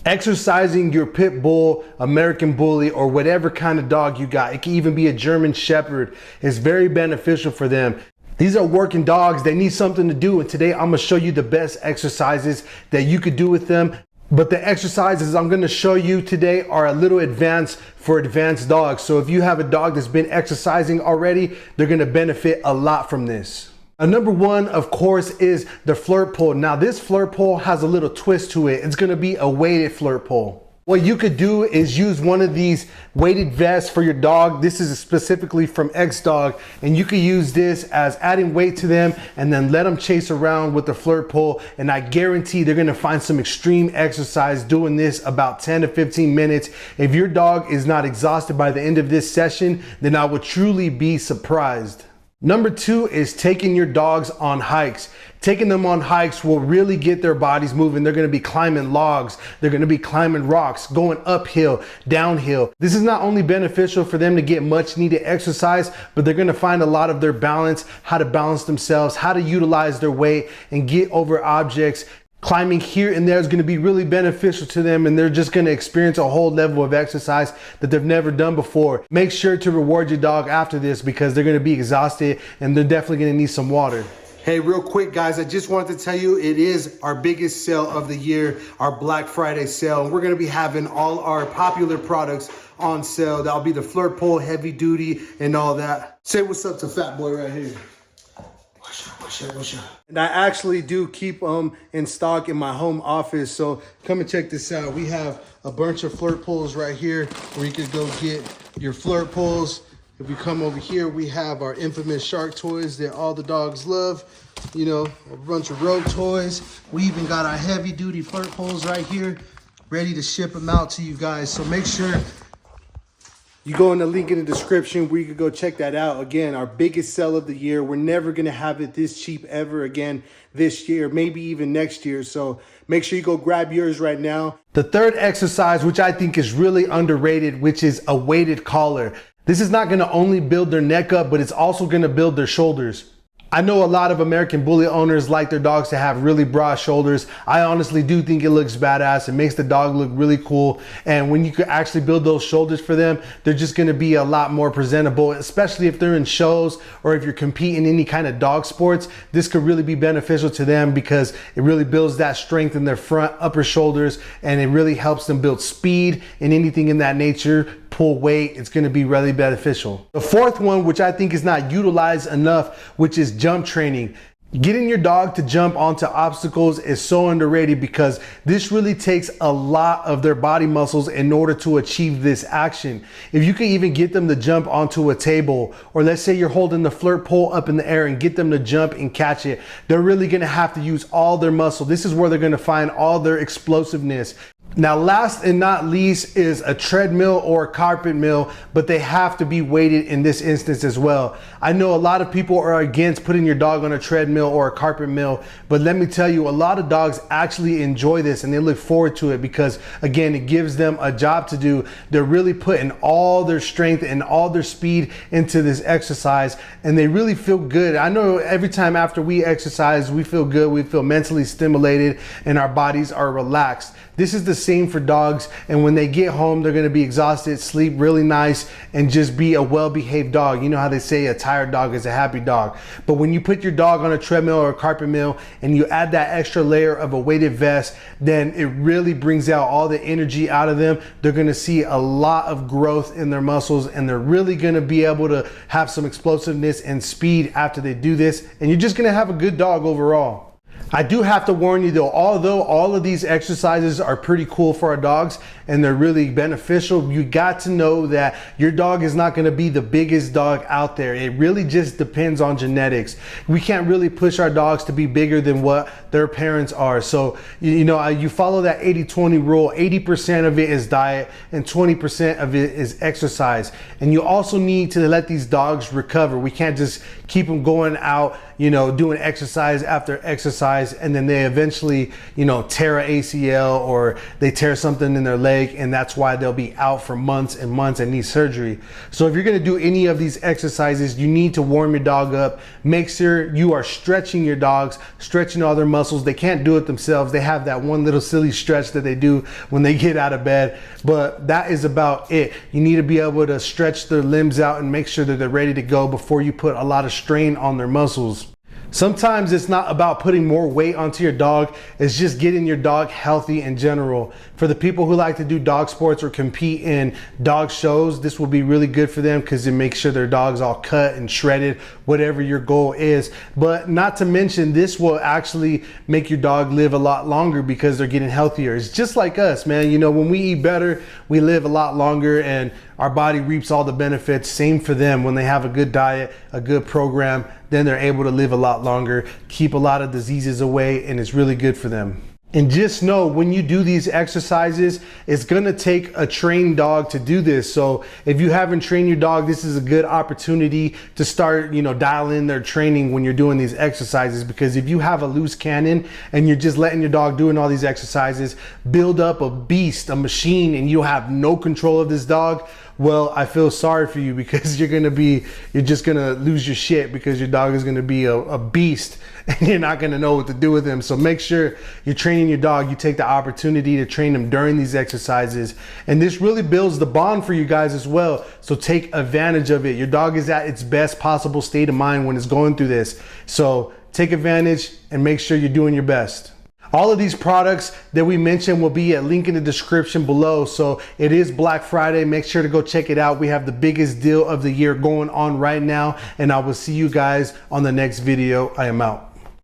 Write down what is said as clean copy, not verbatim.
Exercising your pit bull, American bully, or whatever kind of dog you got, it can even be a German Shepherd, is very beneficial for them. These are working dogs, they need something to do, and today I'm gonna show you the best exercises that you could do with them. But the exercises I'm gonna show you today are a little advanced for advanced dogs. So if you have a dog that's been exercising already, they're gonna benefit a lot from this. Number one, of course, is the Flirt Pole. Now this Flirt Pole has a little twist to it. It's gonna be a weighted Flirt Pole. What you could do is use one of these weighted vests for your dog. This is specifically from X-Dog, and you could use this as adding weight to them and then let them chase around with the Flirt Pole. And I guarantee they're gonna find some extreme exercise doing this about 10 to 15 minutes. If your dog is not exhausted by the end of this session, then I would truly be surprised. Number two is taking your dogs on hikes. Taking them on hikes will really get their bodies moving. They're gonna be climbing logs, they're gonna be climbing rocks, going uphill, downhill. This is not only beneficial for them to get much needed exercise, but they're gonna find a lot of their balance, how to balance themselves, how to utilize their weight and get over objects. Climbing here and there is going to be really beneficial to them, and they're just going to experience a whole level of exercise that they've never done before. Make sure to reward your dog after this because they're going to be exhausted and they're definitely going to need some water. Hey, real quick guys, I just wanted to tell you it is our biggest sale of the year, our Black Friday sale. We're going to be having all our popular products on sale. That'll be the Flirt Pole, heavy duty, and all that. Say what's up to Fat Boy right here. And I actually do keep them in stock in my home office, so come and check this out. We have a bunch of Flirt Poles right here where you could go get your Flirt Poles. If we come over here, we have our infamous shark toys that all the dogs love. You know, a bunch of road toys. We even got our heavy duty Flirt Poles right here, ready to ship them out to you guys. So make sure you go in the link in the description where you can go check that out. Again, our biggest sale of the year. We're never going to have it this cheap ever again this year, maybe even next year. So make sure you go grab yours right now. The third exercise, which I think is really underrated, which is a weighted collar. This is not going to only build their neck up, but it's also going to build their shoulders. I know a lot of American bully owners like their dogs to have really broad shoulders. I honestly do think it looks badass. It makes the dog look really cool. And when you could actually build those shoulders for them, they're just gonna be a lot more presentable, especially if they're in shows or if you're competing in any kind of dog sports. This could really be beneficial to them because it really builds that strength in their front upper shoulders, and it really helps them build speed and anything in that nature. Pull weight, it's going to be really beneficial. The fourth one, which I think is not utilized enough, which is jump training. Getting your dog to jump onto obstacles is so underrated because this really takes a lot of their body muscles in order to achieve this action. If you can even get them to jump onto a table, or let's say you're holding the Flirt Pole up in the air and get them to jump and catch it, they're really going to have to use all their muscle. This is where they're going to find all their explosiveness. Now, last and not least is a treadmill or a carpet mill, but they have to be weighted in this instance as well. I know a lot of people are against putting your dog on a treadmill or a carpet mill, but let me tell you, a lot of dogs actually enjoy this and they look forward to it because, again, it gives them a job to do. They're really putting all their strength and all their speed into this exercise, and they really feel good. I know every time after we exercise, we feel good, we feel mentally stimulated, and our bodies are relaxed. This is the same for dogs, and when they get home, they're gonna be exhausted, sleep really nice, and just be a well-behaved dog. You know how they say a tired dog is a happy dog. But when you put your dog on a treadmill or a carpet mill and you add that extra layer of a weighted vest, then it really brings out all the energy out of them. They're gonna see a lot of growth in their muscles, and they're really gonna be able to have some explosiveness and speed after they do this, and you're just gonna have a good dog overall. I do have to warn you though, although all of these exercises are pretty cool for our dogs and they're really beneficial, you got to know that your dog is not going to be the biggest dog out there. It really just depends on genetics. We can't really push our dogs to be bigger than what their parents are. So, you follow that 80-20 rule. 80% of it is diet and 20% of it is exercise. And you also need to let these dogs recover. We can't just keep them going out, doing exercise after exercise exercise and then they eventually, you know, tear a ACL or they tear something in their leg, and that's why they'll be out for months and months and need surgery. So if you're gonna do any of these exercises, you need to warm your dog up. Make sure you are stretching your dogs, stretching all their muscles. They can't do it themselves. They have that one little silly stretch that they do when they get out of bed, but that is about it. You need to be able to stretch their limbs out and make sure that they're ready to go before you put a lot of strain on their muscles. Sometimes it's not about putting more weight onto your dog, it's just getting your dog healthy in general. For the people who like to do dog sports or compete in dog shows, this will be really good for them because it makes sure their dog's all cut and shredded, whatever your goal is. But not to mention, this will actually make your dog live a lot longer because they're getting healthier. It's just like us, man. You know, when we eat better, we live a lot longer and our body reaps all the benefits. Same for them. When they have a good diet, a good program, then they're able to live a lot longer, keep a lot of diseases away, and it's really good for them. And just know, when you do these exercises, it's gonna take a trained dog to do this. So if you haven't trained your dog, this is a good opportunity to start, you know, dial in their training when you're doing these exercises. Because if you have a loose cannon and you're just letting your dog doing all these exercises, build up a beast, a machine, and you have no control of this dog, well, I feel sorry for you because you're just gonna lose your shit because your dog is gonna be a beast and you're not gonna know what to do with him. So make sure you're training your dog. You take the opportunity to train them during these exercises. And this really builds the bond for you guys as well. So take advantage of it. Your dog is at its best possible state of mind when it's going through this. So take advantage and make sure you're doing your best. All of these products that we mentioned will be a link in the description below. So it is Black Friday. Make sure to go check it out. We have the biggest deal of the year going on right now. And I will see you guys on the next video. I am out.